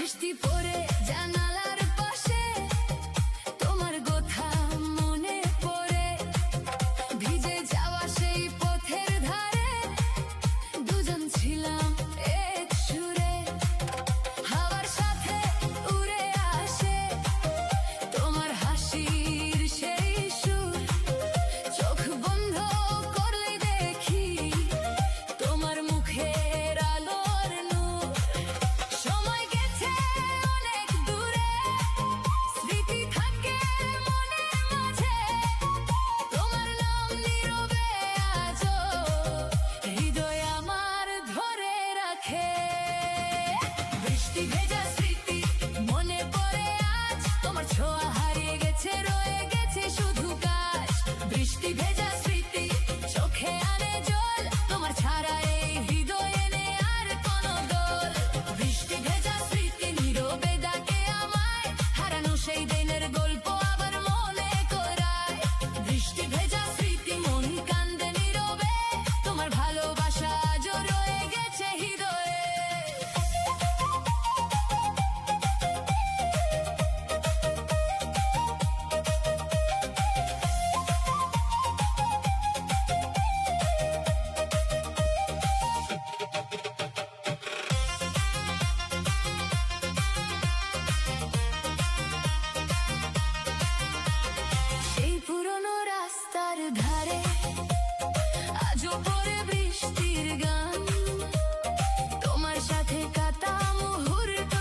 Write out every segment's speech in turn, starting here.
বৃষ্টি পড়ে জানালার পাশে তোমার কথা মনে পড়ে, ভিজে যাওয়া সেই পথের ধারে দুজন ছিলাম এক সুরে। হাওয়ার সাথে উড়ে আসে তোমার হাসির সেই সুর, চোখ বন্ধ করলে দেখি তোমার মুখের আলোর নূর। সময় গেছে অনেক দূরে, স্মৃতি থাকে মনের মাঝে, তোমার নাম নীরবে আজও হৃদয় আমার ধরে রাখে। বৃষ্টি ভেজা স্মৃতি মনে পড়ে আজ, তোমার ছোঁয়া হারিয়ে গেছে, রয়ে গেছে শুধু কাজ। বৃষ্টি ভেজা স্মৃতি চোখে আনে জল, তোমার ছাড়া এই হৃদয়ে নেই আর কোনো দোল। বৃষ্টি ভেজা স্মৃতি নীরবে ডাকে আমায়, হারানো সেই দিনের গল্প আবার মনে করায়। বৃষ্টি ভেজা স্মৃতি মন কান্দে নীরবে, তোমার ভালোবাসা আজও রয়ে গেছে হৃদয়ে। সেই পুরনো রাস্তার ধারে আজও পড়ে বৃষ্টির গান, তোমার সাথে কাটা মুহূর্ত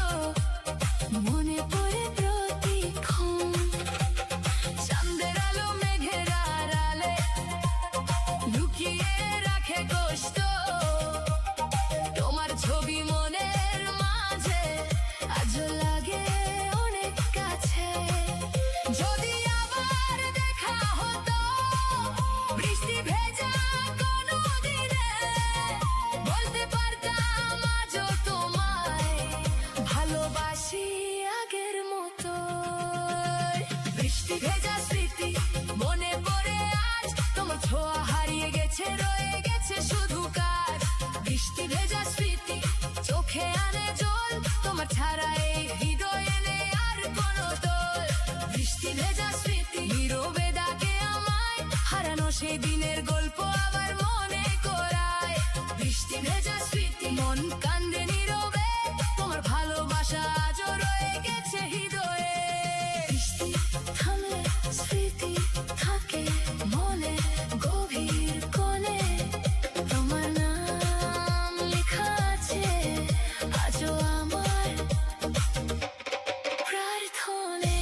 মনে পড়ে প্রতিক্ষণ। চাঁদের আলো মেঘের আড়ালে লুকিয়ে রাখে কষ্ট, তোমার ছবি মনের মাঝে আজও লাগে অনেক কাছে। যদি আবার দেখা হতো বৃষ্টি ভেজা কোনো দিনে, বলতে পারতাম আজও তোমায় ভালোবাসি আগের মতো। বৃষ্টি ভেজা স্মৃতি মনে পড়ে আজ, তোমার ছোঁয়া হারিয়ে গেছে, রয়ে গেছে শুধু কাজ। বৃষ্টি ভেজা স্মৃতি চোখে আনে জল, তোমার ছাড়া এই হৃদয়ে নেই আর কোনো দোল। বৃষ্টি ভেজা স্মৃতি নীরবে ডাকে আমায়, হারানো সেই দিনের গল্প আবার মনে করায়। বৃষ্টি ভেজা স্মৃতি মন কান্দে নীরবে, তোমার ভালোবাসা আজও রয়ে গেছে হৃদয়ে। বৃষ্টি থামলে স্মৃতি থাকে মনে গভীর কোণে, তোমার নাম লেখা আছে আজও আমার প্রার্থনে।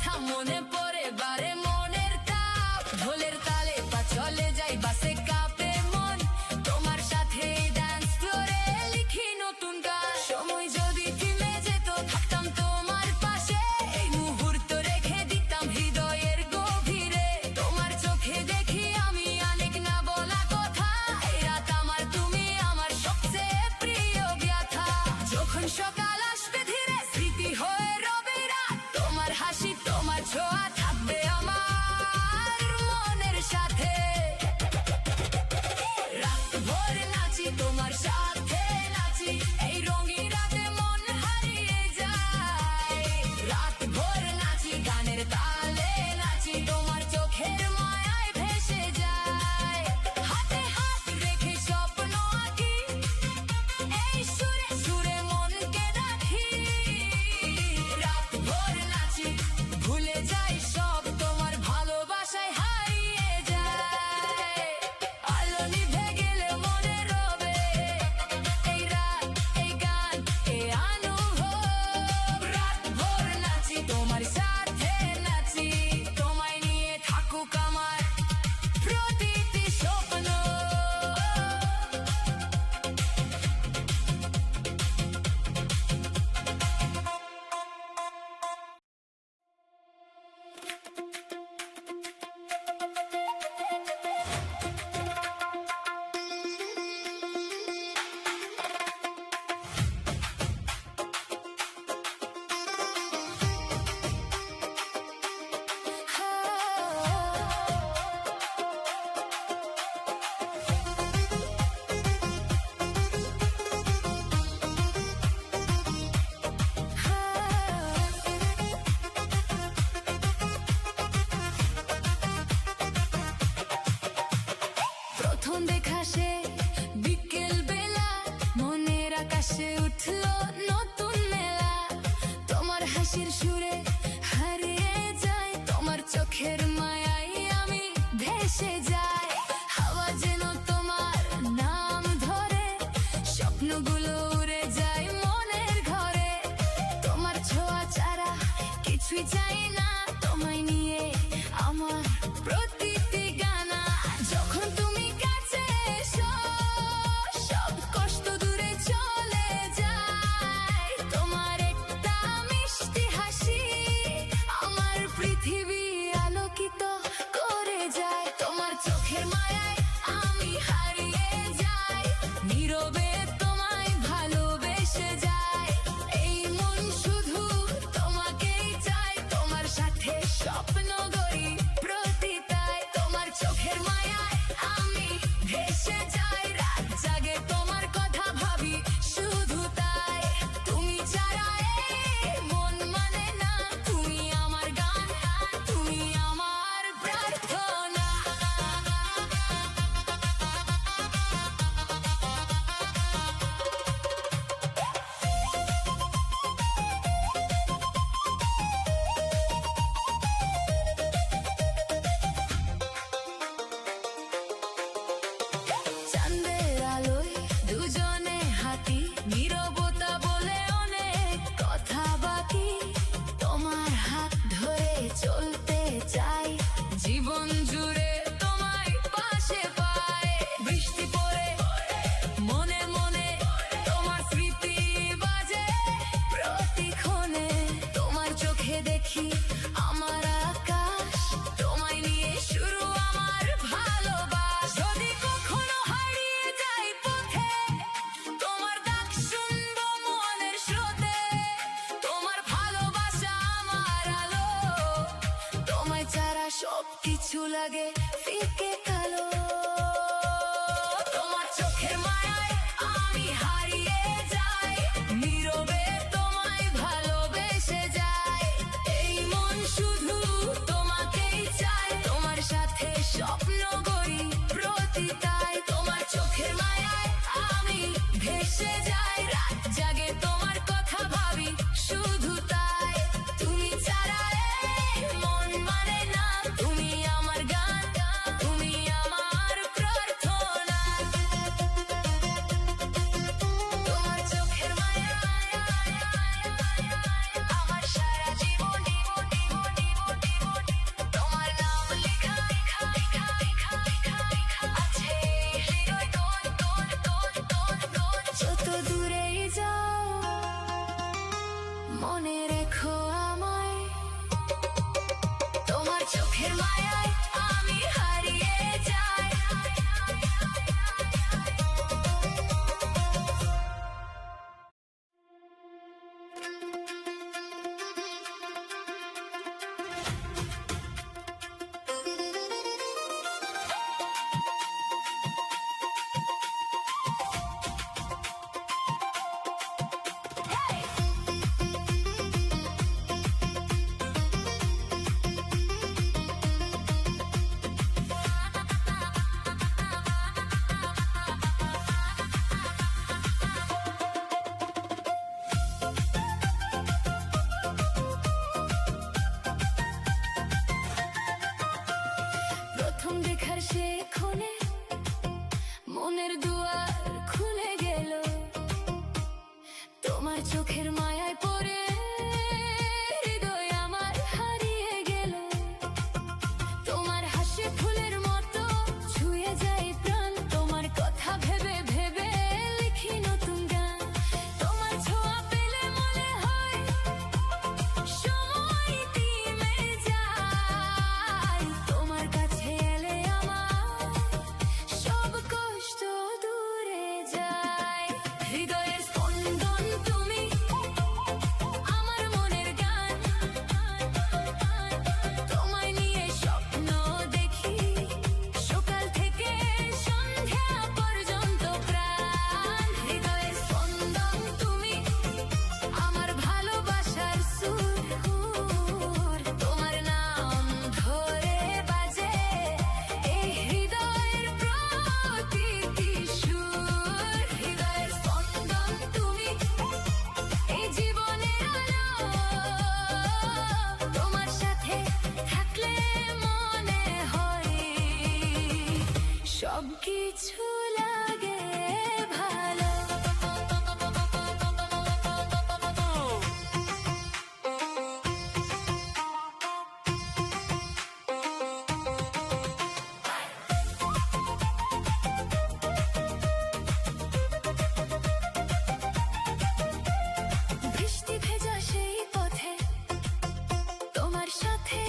কথা মনে পড়ে বারে মনের তাপ ঢোলের তালে পা চলে যাই বাসে কাঁপে মন তোমার সাথে ডান্স ফ্লোরে লিখি নতুন গান সময় যদি থেমে যেত থাকতাম তোমার পাশে এই মুহূর্ত রেখে দিতাম হৃদয়ের গভীরে তোমার চোখে দেখি আমি অনেক না বলা কথা এই রাত আমার তুমি আমার সবচেয়ে প্রিয় ব্যথা যখন সকাল আসবে ধীরে স্মৃতি হয়ে রবে রাত তোমার হাসি তোমার ছোঁয়া থাকবে আমার মনের সাথে রাত ভোর নাচি তোমার সাথে নাচি এই রঙিন রাতে মন হারিয়ে যায় রাত ভোর নাচি গানের তালে নাচি তোমার চোখের মায়ায় ভেসে যায় হাতে হাত রেখে স্বপ্ন আঁকি এই সুরে সুরে মনকে রাখি রাত ভোর নাচি ভুলে যাই সব তোমার ভালোবাসায় হারিয়ে যায় আলো নিভে গেলে মনে রবে এই রাত এই গান এই অনুভব রাত ভোর নাচি তোমার সাথে নাচি তোমায় নিয়ে থাকুক আমার প্রতিটি স্বপ্ন প্রথম দেখা সে বিকেল বেলা মনের আকাশে উঠলো নতুন মেলা তোমার হাসির সুরে হারিয়ে যায় তোমার চোখের মায়ায় আমি ভেসে যাই হাওয়া যেন তোমার নাম ধরে স্বপ্নগুলো উড়ে যায় মনের ঘরে তোমার ছোঁয়া ছাড়া কিছুই চাই না তোমায় নিয়ে আমার প্রতিটি গানা যখন তুমি কাছে এসো সব কষ্ট দূরে চলে যায় তোমার একটা মিষ্টি হাসি আমার পৃথিবী আলোকিত করে যায় তোমার চোখের মায়ায় আমি হারিয়ে যাই নীরবে তোমায় ভালোবেসে যায় এই মন শুধু তোমাকেই চায় তোমার সাথে স্বপ্ন গড়ি প্রতিটায় তোমার চোখের মায়ায় আমি ভেসে যাই রাত জাগে তোমার কথা ভাবি শুধু তাই তুমি ছাড়া এই মন মানে না তুমি আমার গান তুমি আমার প্রার্থনা চাঁদের আলোয় দুজনে হাঁটি নীরবতা বলে অনেক কথা বাকি তোমার হাত ধরে চলতে চাই জীবন জুড়ে তোমায় পাশে পাই বৃষ্টি পড়ে মনে মনে তোমার স্মৃতি বাজে প্রতিক্ষণে তোমার চোখে দেখি আমার আকাশ তোমায় নিয়ে শুরু আমার ভালোবাসা যদি কখনো হারিয়ে যাই পথে তোমার ডাক শুনবো মনের স্রোতে তোমার ভালোবাসা আমার আলো তোমায় ছাড়া সবকিছু লাগে ফিকে কালো তোমার চোখের মায়ায় আমি হারিয়ে যাই নীরবে তোমায় ভালোবেসে যাই এই মন শুধু তোমাকেই চায় তোমার সাথে স্বপ্ন গড়ি প্রতিটায় তোমার চোখের মায়ায় আমি ভেসে যাই রাত জাগে তোমার কথা ভাবি শুধু তাই তুমি ছাড়া এই মন মানে না তুমি আমার গান তুমি আমার সবকিছু লাগে ভালো। বৃষ্টি ভেজা সেই পথে তোমার সাথে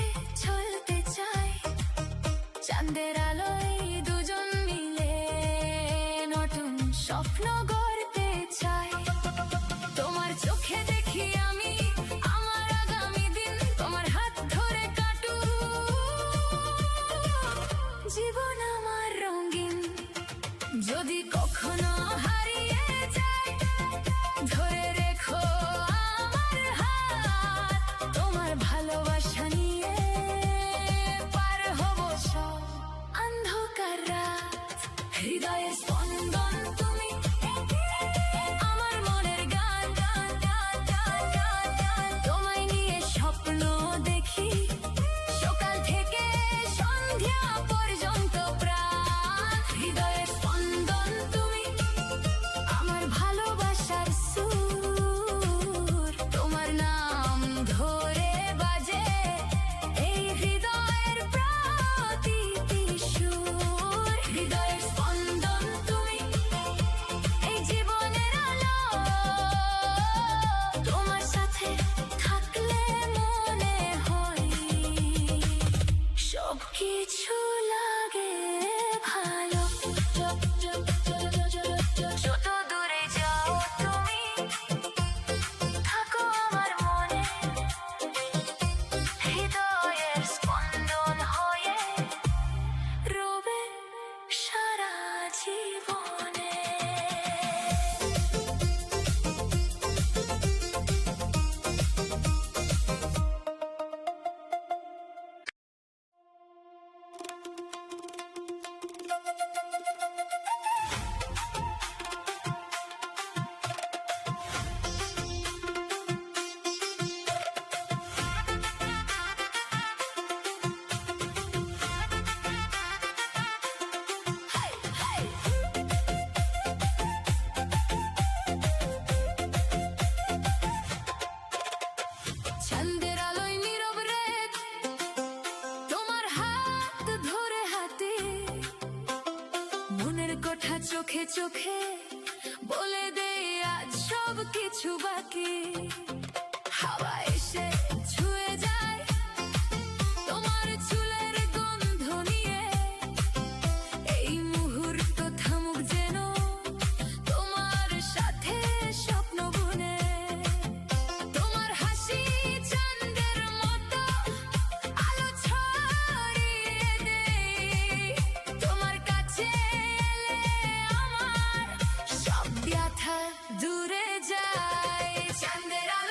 চলতে চাই, চাঁদের আলোয় দুজন মিলে নতুন স্বপ্ন গড়তে চাই। তোমার চোখে দেখি আমি আমার আগামী দিন, তোমার হাত ধরে কাটু জীবন আমার রঙিন। যদি কখনো হারিয়ে যায় ধরে রেখো আমার হাত, তোমার ভালোবাসা নিয়ে পার হব সব অন্ধকার রাত। হৃদয়ের স্পন্দন তুমি, আমার মনের গান, তোমায় নিয়ে স্বপ্ন দেখি সকাল থেকে সন্ধ্যা পর্যন্ত প্রাণ। হৃদয়ের স্পন্দন তুমি, আমার ভালোবাসার সুর, তোমার নাম ধরে বাজে এই হৃদয়ের প্রতিটি সুর। হৃদয়ের স্পন্দন তুমি, এই জীবনের আলো, তোমার সাথে থাকলে মনে হয় সবকিছু লাগে ভালো। যত দূরে যাও তুমি থাকো আমার মনে, হৃদয়ের স্পন্দন হয়ে রবে সারা জীবনে। চাঁদের আলোয় নীরব রাত, তোমার হাত ধরে হাতে, মনের কথা চোখে চোখে বলে দে আজ সব কিছু বাকি। হাওয়া এসে ছুঁয়ে যায় তোমার চুলের গন্ধ নিয়ে, এই মুহূর্ত থামুক যেন তোমার সাথে স্বপ্ন বুনে। তোমার হাসি চাঁদের মতো আলো ছড়িয়ে দেয়, তোমার কাছে এলে আমার সব ব্যথা দূরে যায়। চাঁদের আলো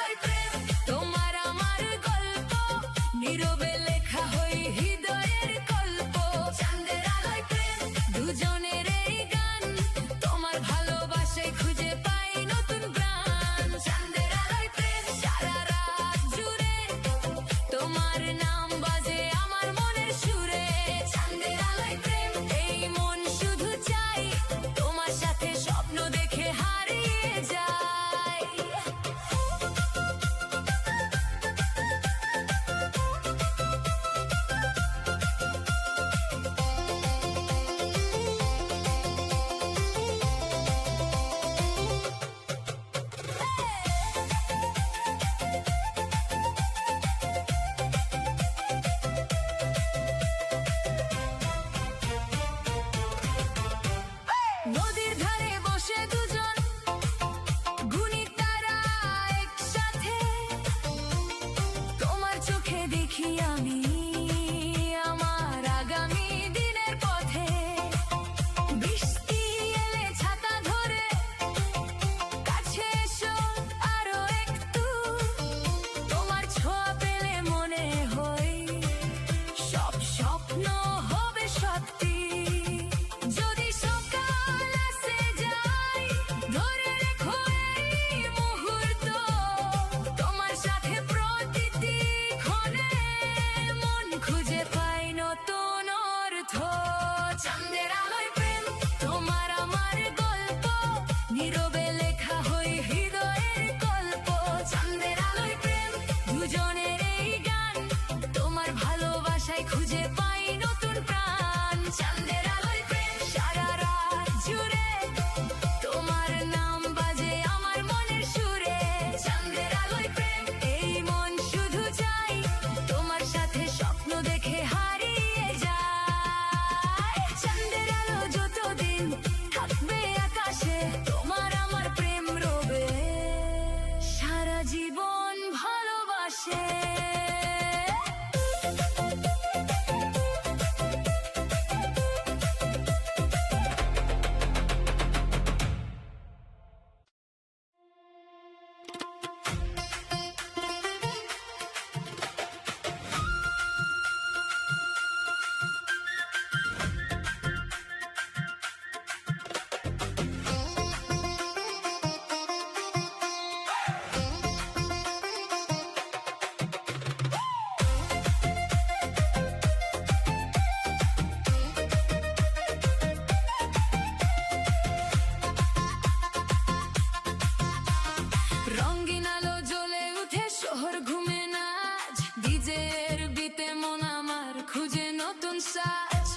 নতুন সাজ।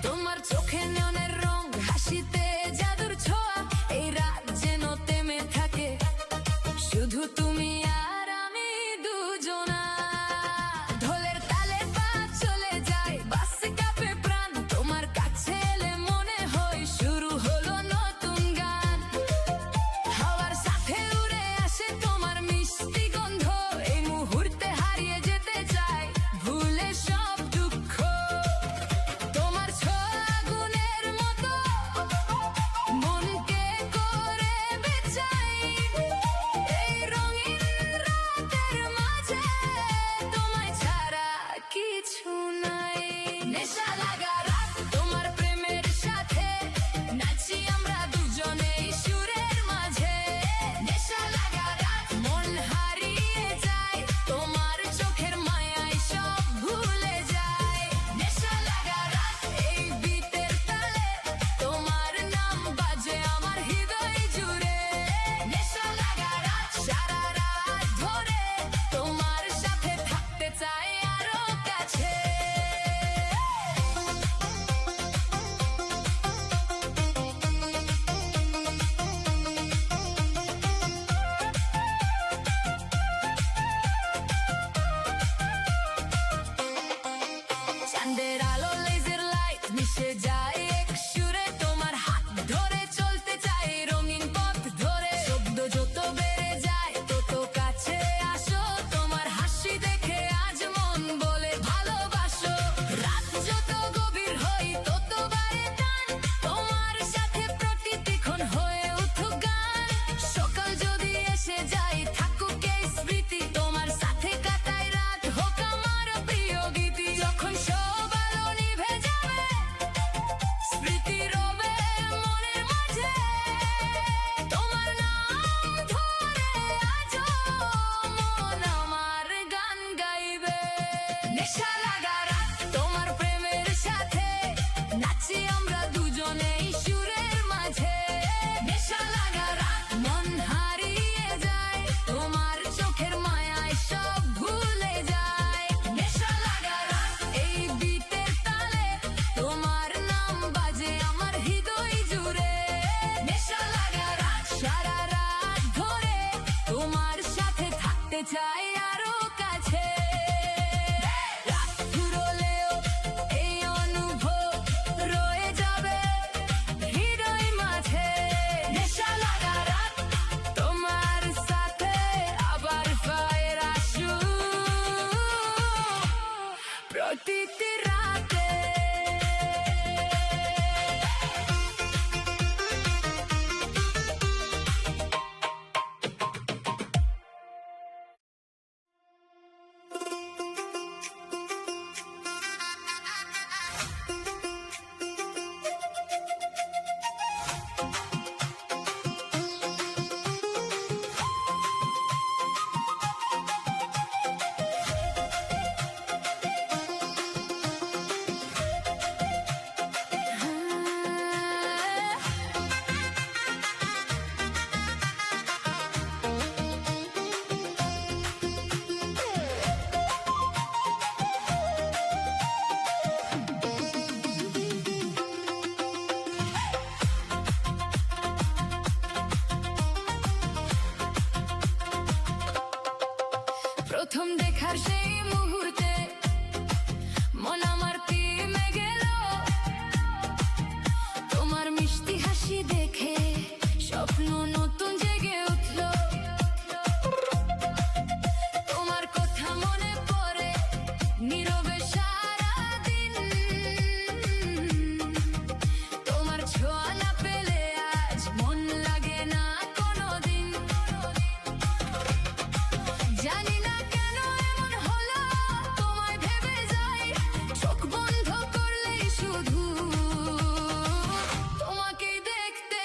তোমার চোখে নেওনের রং, হাসিতে জাদুর ছোঁয়া, এই রাত যেন থেমে থাকে শুধু তুমি আর আমি দুজনা। ঢোলের তালে পা চলে যায়, বাসে কাঁপে প্রাণ, তোমার কাছে এলে মনে হয় শুরু হলো নতুন গান। হাওয়ার সাথে উড়ে আসে তোমার মিষ্টি গন্ধ, এই মুহূর্তে হারিয়ে যেতে চাই ভুলে সব দুঃখ। তোমার ছোঁয়া আগুনের মতো মনকে করে বেচাই, এই রঙিন রাতের মাঝে তোমায় ছাড়া কিছু নাই। নেশা লাগা রাত তোমার প্রেমের সাথে, নাচি আমরা দুজনেই সুরের মাঝে। নেশা লাগা রাত মন হারিয়ে যায়, তোমার চোখের মায়ায় সব ভুলে যায়। নেশা লাগা রাত এই বিটের তালে, তোমার নাম বাজে আমার হৃদয় জুড়ে। নেশা লাগা রাত সারা রাত ধরে, তোমার সাথে থাকতে চাই আরো কাছে। চাঁদের আলো লেজার লাইট মিশে যায় এক সুরে, তোমার হাত ধরে চলতে চাই রঙিন পথ ধরে। শব্দ যত বেড়ে যায় তত কাছে আসো, তোমার হাসি দেখে আজ মন বলে ভালোবাসো। রাত যত গভীর হয় তত বাড়ে টান, তোমার সাথে প্রতিক্ষণ হয়ে উঠুক গান। সকাল যদি এসে যায় থাকুক এই স্মৃতি, তোমার সাথে কাটাই রাত হোক আমার প্রিয় গীতি। যখন সব আলো নিভে যাবে, স্মৃতি রবে মনের মাঝে, তোমার নাম ধরে আজও মন আমার গান গাইবে। নেশা লাগা রাত তোমার প্রেমের সাথে, নাচি আমরা দুজনেই সুরের মাঝে। নেশা লাগা রাত মন হারিয়ে যায়, তোমার চোখের মায়ায় সব ভুলে যায়। নেশা লাগা রাত এই বিটের তালে, তোমার নাম বাজে আমার হৃদয় জুড়ে। নেশা লাগা রাত সারা রাত ধরে, তোমার সাথে থাকতে চাই আরো কাছে। রাত ফুরোলেও এই অনুভব রয়ে যাবে হৃদয় মাঝে। নেশা লাগা রাত তোমার সাথে আবার ফের আসুক প্রতিটি রাতে। প্রথম দেখার সেই মুহূর্তে মন আমার থেমে গেল, তোমার মিষ্টি হাসি দেখে স্বপ্ন নতুন জেগে উঠলো। তোমার কথা মনে পড়ে নীরবে সারাদিন, তোমার ছোঁয়া না পেলে আজ মন লাগে না কোনোদিন। জানি না কেন এমন হলো, তোমায় ভেবে যাই চোখ বন্ধ করলেই শুধু তোমাকে দেখতে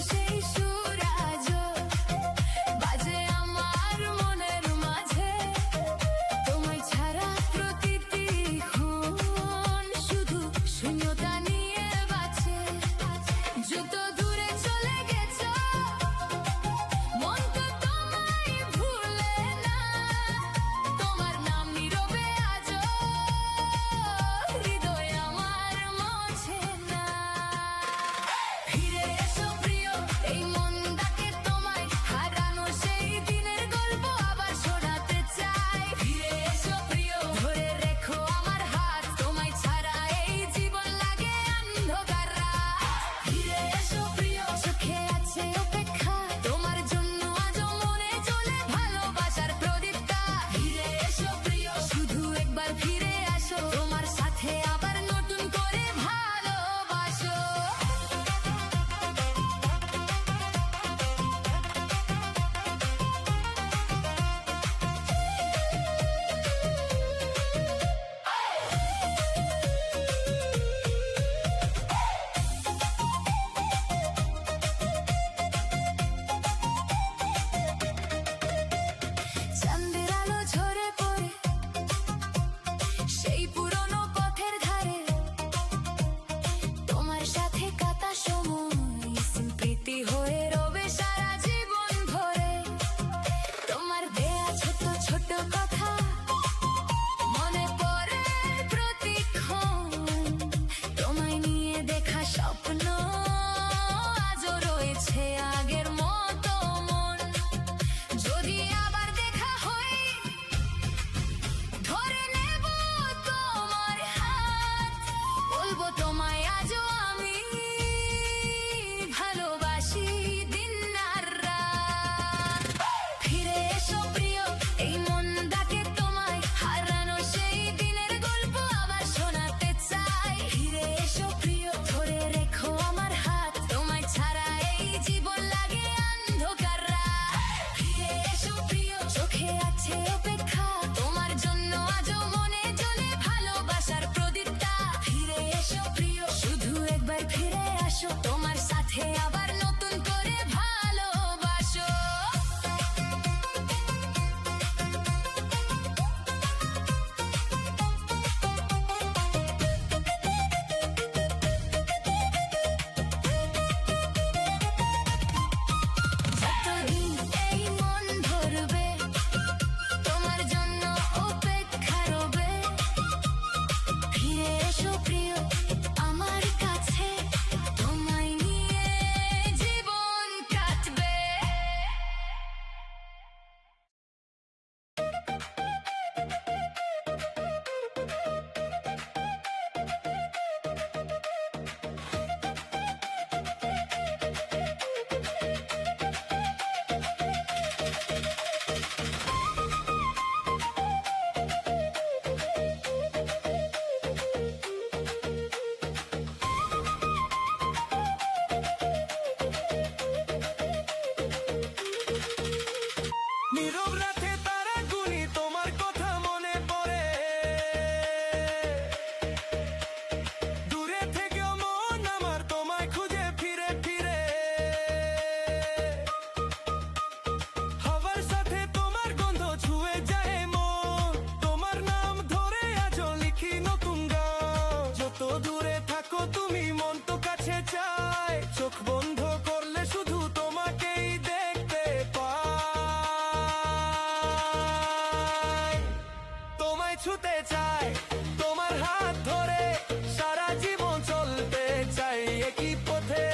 সেই সুর আজও বাজে আমার মনের মাঝে। তোমায় ছাড়া প্রতিটি ক্ষণ শুধু শূন্যতা নিয়ে বাঁচে। যত দূরে চলে গেছো মন তো তোমায় ভুলে না। তোমার নাম নীরবে আজও হৃদয় আমার মোছে না। ফিরে এসো প্রিয়, এই মন ডাকে তোমায়, হারানো সেই দিনের গল্প আবার শোনাতে চাই। ফিরে এসো প্রিয়, ধরে রেখো আমার হাত, তোমায় ছাড়া এই জীবন লাগে অন্ধকার রাত। ফিরে এসো প্রিয়, চোখে আছে অপেক্ষা, তোমার জন্য আজও মনে জ্বলে ভালোবাসার প্রদীপটা। ফিরে এসো প্রিয়, শুধু একবার ফিরে আসো, তোমার সাথে আবার নতুন করে ভালোবাসো। চাঁদের আলো ঝরে পড়ে সেই পুরনো পথের ধারে, তোমার সাথে কাটা সময় স্মৃতি হয়ে রবে সারা জীবন ভরে। তোমার দেয়া ছোট ছোট কথা মনে পড়ে প্রতিক্ষণ, তোমায় নিয়ে দেখা স্বপ্ন আজও রয়েছে আগের মতো মন। যদি আবার দেখা হয় ধরে নেব তোমার হাত, বলবো তোমায় আজও আমি ভালোবাসি দিন আর রাত। ফিরে এসো প্রিয়, এই মন ডাকে তোমায়, হারানো সেই দিনের গল্প আবার শোনাতে চাই। ফিরে এসো প্রিয়, ধরে রেখো আমার হাত, তোমায় ছাড়া এই জীবন লাগে অন্ধকার রাত। ফিরে এসো প্রিয়, চোখে আছে অপেক্ষা, তোমার জন্য আজও মনে জ্বলে ভালোবাসার প্রদীপটা। ফিরে এসো প্রিয়, শুধু একবার ফিরে আসো, তোমার সাথে আবার নতুন করে ভালোবাসো। যতদিন এই মন ধরবে তোমার জন্য অপেক্ষা রবে। ফিরে এসো প্রিয় আমার কাছে, তোমায় নিয়ে জীবন কাটবে। নীরব রাতে তারা গুনি তোমার কথা মনে পড়ে, দূরে থেকেও মন আমার তোমায় খুঁজে ফিরে ফিরে। হাওয়ার সাথে তোমার গন্ধ ছুঁয়ে যায় মন, তোমার নাম ধরে আজও লিখি নতুন গান। যত দূরে থাকো তুমি মন তো কাছে চায়, চোখ বন্ধ করলে শুধু তোমাকেই দেখতে পাই। তোমায় ছুতে চাই, তোমার হাত ধরে সারা জীবন চলতে চাই একই পথে।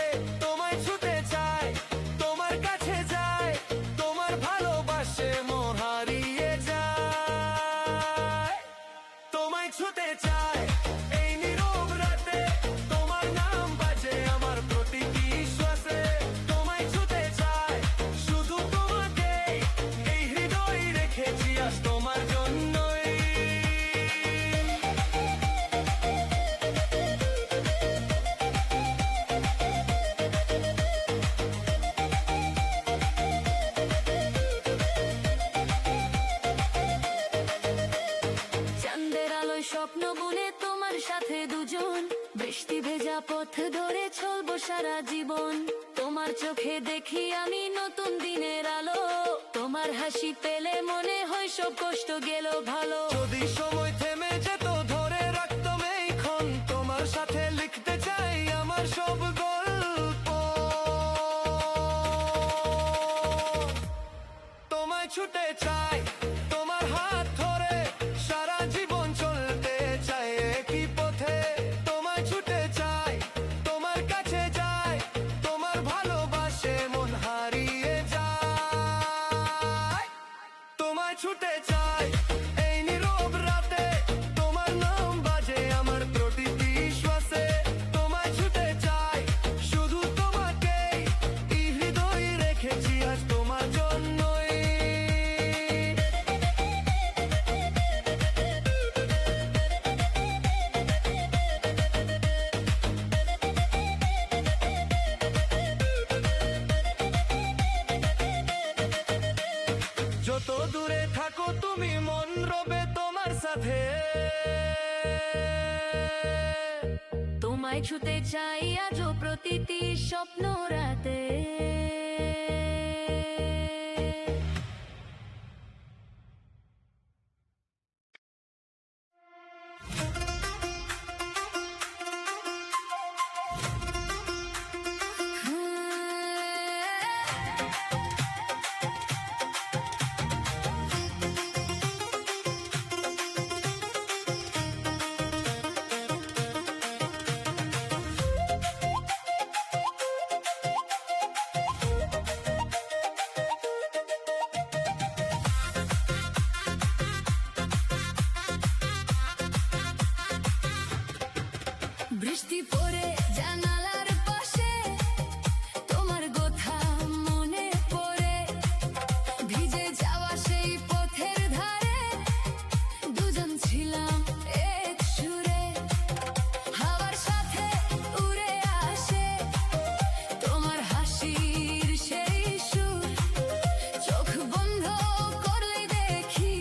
তোমায় ছুতে চাই, তোমার কাছে যাই, তোমার ভালোবাসে মন হারিয়ে যায়। তোমায় ছুতে চাই, এই নীরব রাতে তোমার নাম বাজে আমার প্রতিটি শ্বাসে। তোমায় ছুতে চাই, শুধু তোমাকে এই হৃদয় রেখেছি আজ তোমার জন্যই। চাঁদের আলোয় স্বপ্ন বুনে তোমার সাথে দুজন, বৃষ্টি ভেজা পথ ধরে চলবো সারা জীবন। তোমার চোখে দেখি আমি নতুন দিনের আলো, তোমার হাসি পেলে মনে হয় সব কষ্ট গেল ভালো। যদি সময় থেমে যেত ধরে রাখতাম এইক্ষণ, তোমার সাথে লিখতে চাই আমার সব গল্প। তোমায় ছুটে চাই তোমার হাত ধরে, সারা জীবন চলতে চাই একই পথে। তোমায় ছুটে চাই তোমার কাছে যাই, তোমার ভালোবাসে মন হারিয়ে যায়। তোমায় ছুটে চাই এই নীরব রাতে, তোমার নাম বাজে আমার প্রতিটি শ্বাসে। তোমায় ছুটে চাই শুধু তোমাকেই, এই হৃদয়ে রেখেছি আজ তোমার জন্যই। যত দূরে থাকো তুমি মন রবে তোমার সাথে। তোমায় ছুতে চাই আজও প্রতিটি স্বপ্ন রাতে। বৃষ্টি পড়ে জানালার পাশে, তোমার কথা মনে পড়ে। ভিজে যাওয়া সেই পথের ধারে, দুজন ছিলাম এক সুরে। হাওয়ার সাথে উড়ে আসে তোমার হাসির সেই সুর। চোখ বন্ধ করলে দেখি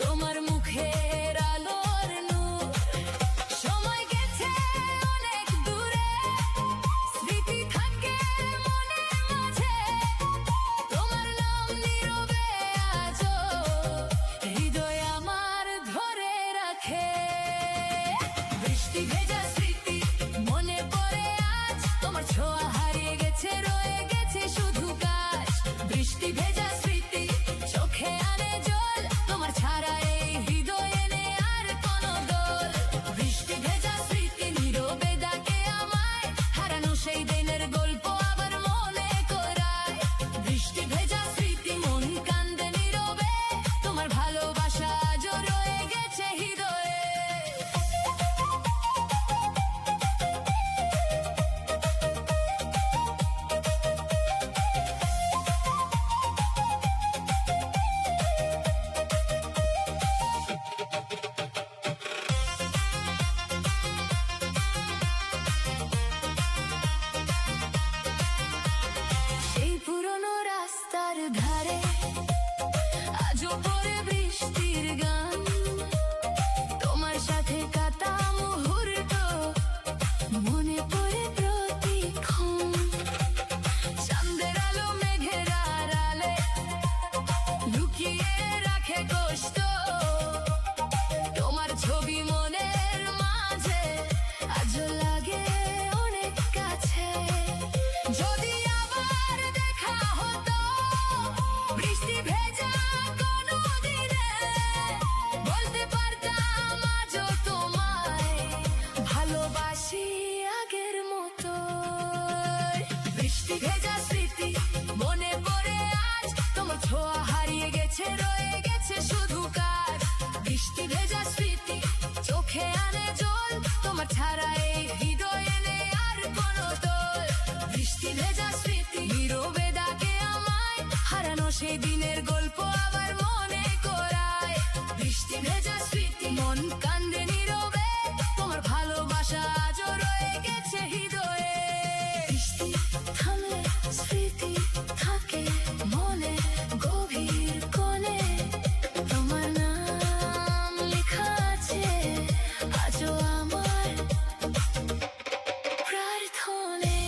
তোমার মুখের আলোর নূর। সময় গেছে অনেক দূরে, স্মৃতি থাকে মনের মাঝে। তোমার নাম নীরবে আজও হৃদয় আমার ধরে রাখে। বৃষ্টি ভেজা স্মৃতি মনে পড়ে আজ, তোমার ছোঁয়া হারিয়ে গেছে রয়ে গেছে শুধু কাজ। বৃষ্টি ভেজা স্মৃতি চোখে আনে জল, তোমার ছাড়া এই হৃদয়ে নেই আর কোনো দোল। বৃষ্টি ভেজা স্মৃতি নীরবে ডাকে আমায়, হারানো সেই দিনের গল্প আবার মনে করায়। বৃষ্টি ভেজা স্মৃতি মন কান্দে নীরবে, তোমার ভালোবাসা আজও রয়ে গেছে হৃদয়ে। সেই পুরনো রাস্তার ধারে আজও পড়ে বৃষ্টির গান। তোমার সাথে কাটা মুহূর্ত মনে পড়ে প্রতিক্ষণ। চাঁদের আলো মেঘের আড়ালে লুকিয়ে রাখে কষ্ট, তোমার ছবি মনের মাঝে আজও লাগে অনেক কাছে। যদি আবার দেখা হতো বৃষ্টি ভেজা কোনো দিনে, বলতে পারতাম আজও তোমায় ভালোবাসি আগের মতো। বৃষ্টি ভেজা স্মৃতি মনে পড়ে আজ, তোমার ছোঁয়া হারিয়ে গেছে রয়ে গেছে শুধু কাজ। বৃষ্টি ভেজা স্মৃতি চোখে আনে জল, তোমার ছাড়া এই হৃদয়ে নেই আর কোনো দোল। বৃষ্টি ভেজা স্মৃতি নীরবে ডাকে আমায়, হারানো সেই দিনের গল্প আবার মনে করায়। বৃষ্টি ভেজা স্মৃতি মন কান্দে নীরবে, তোমার ভালোবাসা আজও রয়ে গেছে হৃদয়ে। বৃষ্টি থামলে স্মৃতি থাকে মনে গভীর কোণে, তোমার নাম লেখা আছে আজও আমার প্রার্থনে।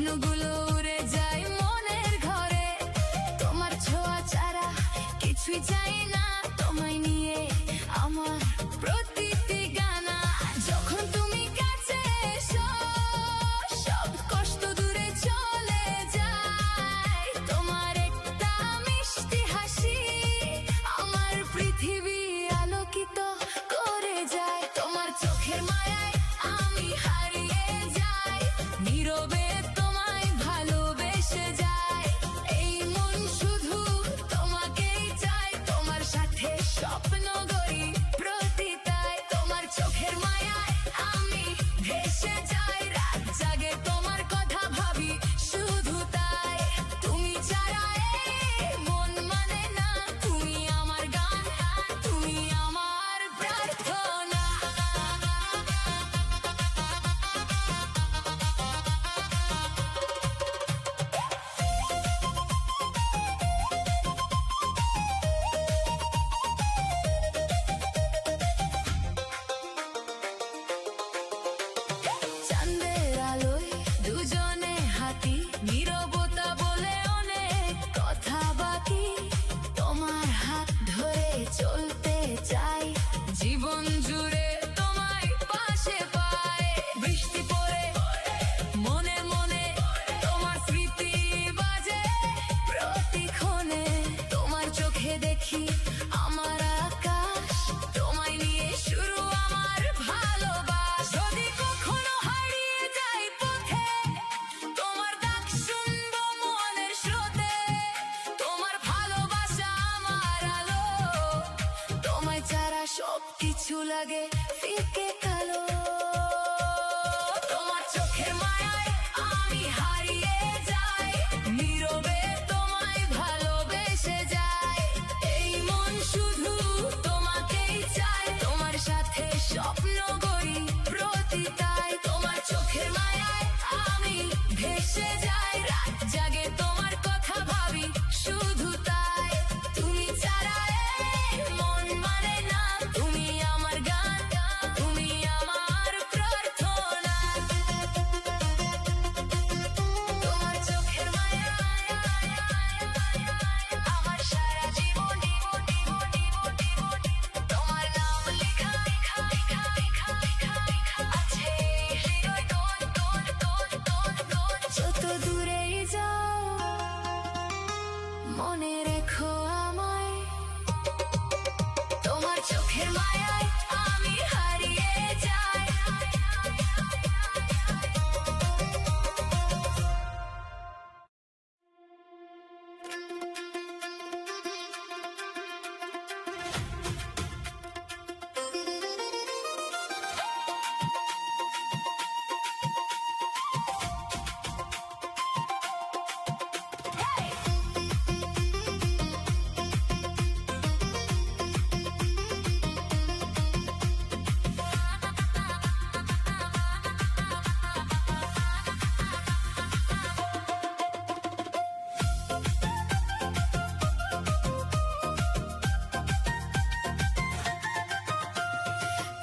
স্বপ্নগুলো উড়ে যায় মনের ঘরে তোমার ছোঁয়া ছাড়া কিছুই চাই না তোমায় নিয়ে আমার প্রতিটি গানা যখন তুমি কাছে এসো সব কষ্ট দূরে চলে যায় তোমার একটা মিষ্টি হাসি আমার পৃথিবী আলোকিত করে যায় তোমার চোখের মায়ায় আমি হারিয়ে যাই নীরবে তোমায় ভালোবেসে যায় এই মন শুধু তোমাকেই চায় তোমার সাথে স্বপ্ন গড়ি প্রতিটায় তোমার চোখের মায়ায় আমি ভেসে যাই রাত জাগে তোমার কথা ভাবি শুধু তাই তুমি ছাড়া এই মন মানে না তুমি আমার গান তুমি আমার প্রার্থনা চাঁদের আলোয় দুজনে হাঁটি নীরবতা বলে অনেক কথা বাকি তোমার হাত ধরে চলতে চাই জীবন জুড়ে তোমায় পাশে পায় বৃষ্টি পড়ে মনে মনে তোমার স্মৃতি বাজে প্রতিক্ষণে তোমার চোখে দেখি আমার আকাশ তোমায় নিয়ে শুরু আমার ভালোবাসা যদি কখনো হারিয়ে যাই পথে তোমার ডাক শুনবো মনের স্রোতে তোমার ভালোবাসা আমার আলো তোমায় ছাড়া সবকিছু লাগে ফিকে কালো তোমার চোখের মায়ায় আমি হারিয়ে যাই নীরবে তোমায় ভালোবেসে যাই এই মন শুধু তোমাকেই চায় তোমার সাথে স্বপ্ন গড়ি প্রতিটায় তোমার চোখের মায়ায় আমি ভেসে যাই রাত জাগে তোমার কথা ভাবি শুধু তাই তুমি ছাড়া এই মন মানে না তুমি আমার গান তুমি আমার প্রার্থনা তোমার চোখের মায়ায় আমার সারা জীবন তোমার নাম লেখা আছে হৃদয় যত দূরেই যাও মনে রেখো আমায় তোমার চোখের মায়ায় আমি হারিয়ে যাই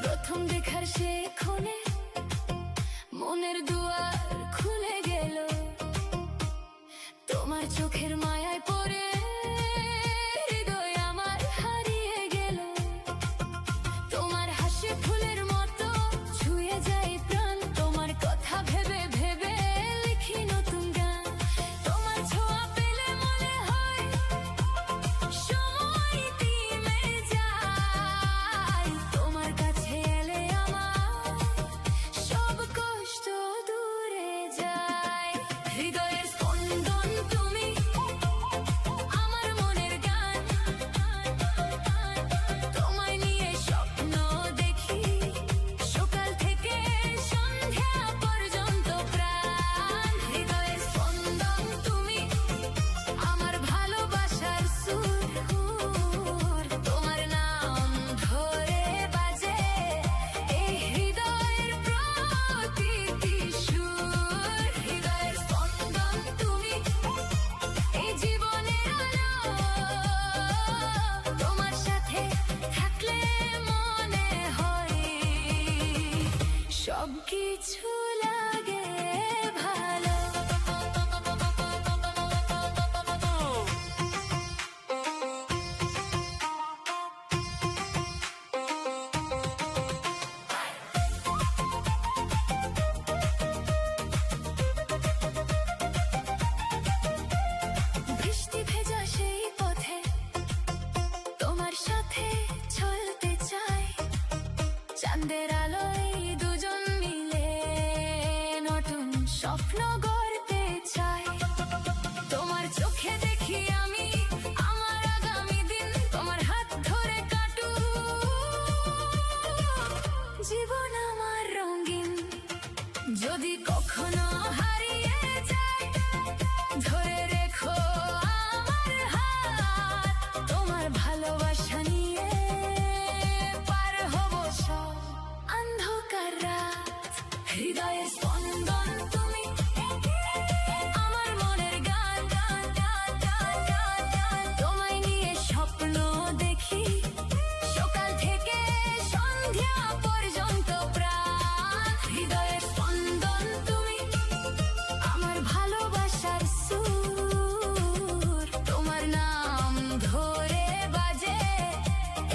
প্রথম দেখার সে ক্ষণে মনের দুয়ার খুলে গেল তোমার চোখের মায়ায় পড়ে হৃদয় আমার হারিয়ে গেল তোমার হাসি ফুলের মতো ছুঁয়ে যায় প্রাণ তোমার কথা ভেবে ভেবে লিখি নতুন গান তোমার ছোঁয়া পেলে মনে হয় সময় থেমে যায় তোমার কাছে এলে আমার সব কষ্ট দূরে যায় হৃদয়ের স্পন্দন তুমি আমার মনের গান তোমায় নিয়ে স্বপ্ন দেখি সকাল থেকে সন্ধ্যা পর্যন্ত প্রাণ হৃদয়ের স্পন্দন তুমি আমার ভালোবাসার সুর তোমার নাম ধরে বাজে এই হৃদয়ের প্রতিটি সুর হৃদয়ের স্পন্দন তুমি এই জীবনের আলো তোমার সাথে থাকলে মনে হয় সবকিছু লাগে ভালো গড়তে চাই। তোমার চোখে দেখি আমি আমার আগামী দিন, তোমার হাত ধরে কাটু জীবন আমার রঙিন। যদি কখনো হারিয়ে যায়, ধরে রেখো আমার হাত। তোমার ভালোবাসা নিয়ে পার হব সব অন্ধকার রাত। হৃদয়ের স্পন্দন তুমি, আমার মনের গান, গান, গান, গান, গান, গান। তোমায় নিয়ে স্বপ্ন দেখি সকাল থেকে সন্ধ্যা পর্যন্ত প্রাণ। হৃদয়ের স্পন্দন তুমি, আমার ভালোবাসার সুর। তোমার নাম ধরে বাজে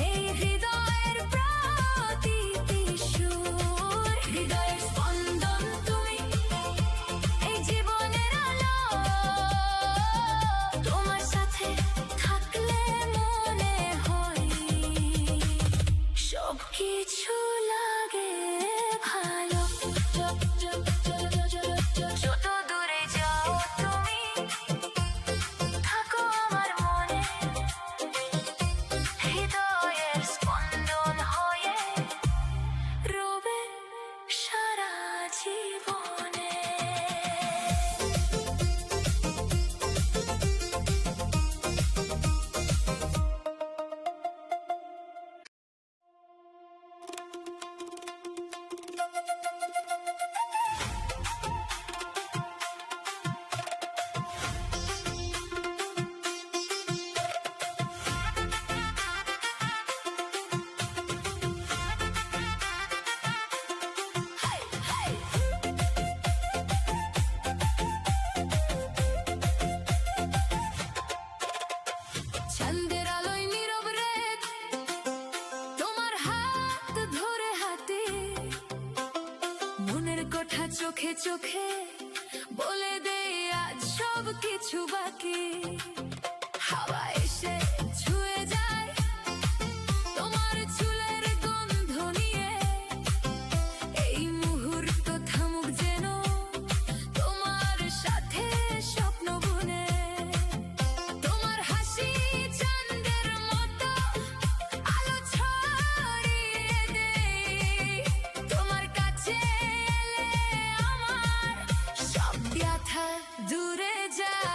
এই হৃদয়ের প্রতিটি সুর। হৃদয়ের স্পন্দন তুমি, এই জীবনের আলো। তোমার সাথে থাকলে মনে হয় সবকিছু লাগে ভালো। যত দূরে যাও তুমি, থাকো আমার মনে। হৃদয়ের স্পন্দন হয়ে রবে সারা জীবনে। চাঁদের আলোয় নীরব রাত, তোমার হাত ধরে হাতে। মনের কথা চোখে চোখে বলে দে আজ সব কিছু বাকি। হাওয়া এসে ছুঁয়ে যায় তোমার চুলের গন্ধ নিয়ে। এই মুহূর্ত থামুক যেন তোমার সাথে স্বপ্ন বুনে। তোমার হাসি চাঁদের মতো আলো ছড়িয়ে দেয়। তোমার কাছে এলে আমার সব ব্যথা দূরে যায়।